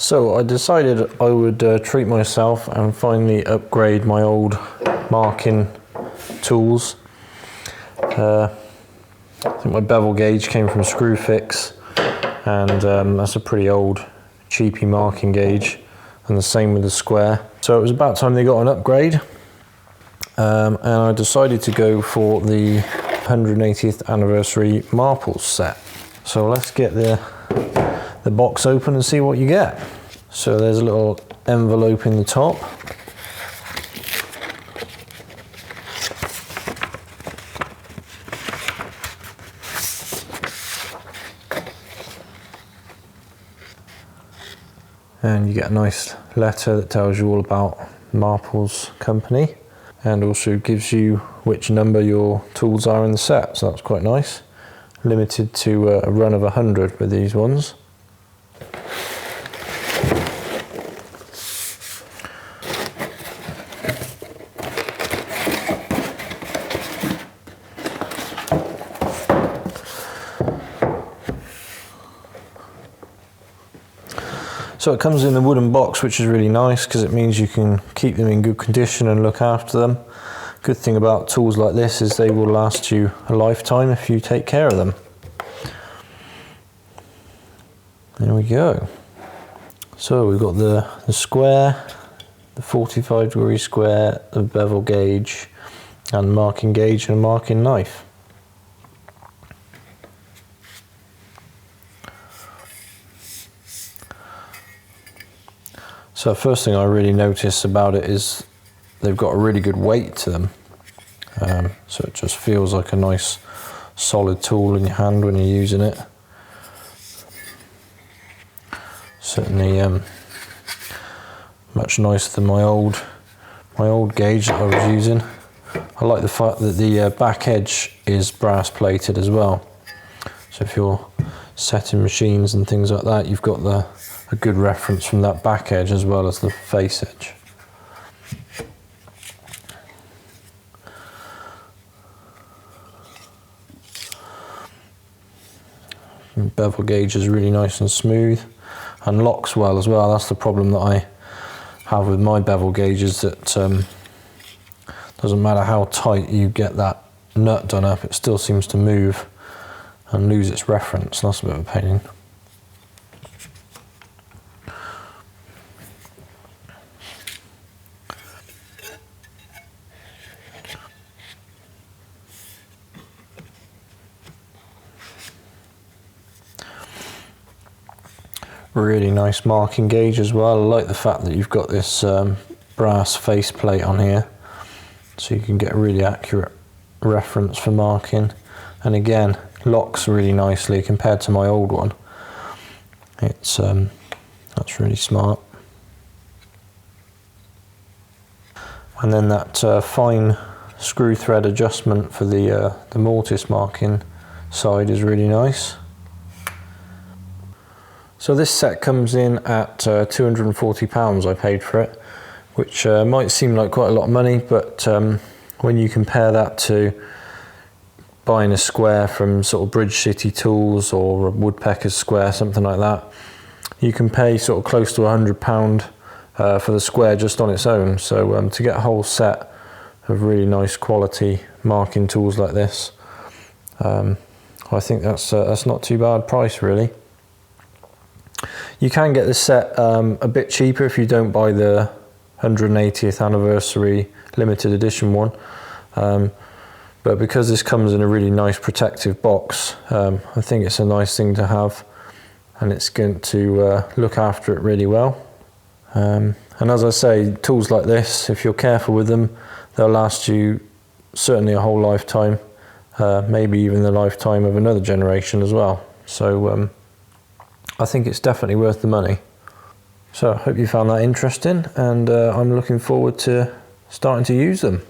So I decided I would treat myself and finally upgrade my old marking tools. I think my bevel gauge came from Screwfix, and that's a pretty old cheapy marking gauge, and the same with the square. So it was about time they got an upgrade, and I decided to go for the 180th anniversary Marples set. So let's get the box open and see what you get. So there's a little envelope in the top. And you get a nice letter that tells you all about Marples company, and also gives you which number your tools are in the set, so that's quite nice. Limited to a run of 100 with these ones. So it comes in a wooden box, which is really nice because it means you can keep them in good condition and look after them. Good thing about tools like this is they will last you a lifetime if you take care of them. There we go. So we've got the square, the 45-degree square, the bevel gauge, and marking gauge and a marking knife. So the first thing I really notice about it is they've got a really good weight to them. So it just feels like a nice solid tool in your hand when you're using it. Certainly much nicer than my old gauge that I was using. I like the fact that the back edge is brass plated as well. So if you're setting machines and things like that, you've got a good reference from that back edge as well as the face edge. And bevel gauge is really nice and smooth and locks well as well. That's the problem that I have with my bevel gauges, that doesn't matter how tight you get that nut done up, it still seems to move and lose its reference. That's a bit of a pain. Really nice marking gauge as well. I like the fact that you've got this brass face plate on here, so you can get a really accurate reference for marking. And again, locks really nicely compared to my old one. It's that's really smart. And then that fine screw thread adjustment for the mortise marking side is really nice. So this set comes in at £240 I paid for it, which might seem like quite a lot of money, but when you compare that to buying a square from sort of Bridge City Tools or a Woodpecker's square, something like that, you can pay sort of close to £100 for the square just on its own. So to get a whole set of really nice quality marking tools like this, I think that's not too bad price really. You can get this set a bit cheaper if you don't buy the 180th anniversary limited edition one, but because this comes in a really nice protective box, I think it's a nice thing to have, and it's going to look after it really well. And as I say, tools like this, if you're careful with them, they'll last you certainly a whole lifetime, maybe even the lifetime of another generation as well. So I think it's definitely worth the money. So I hope you found that interesting, and I'm looking forward to starting to use them.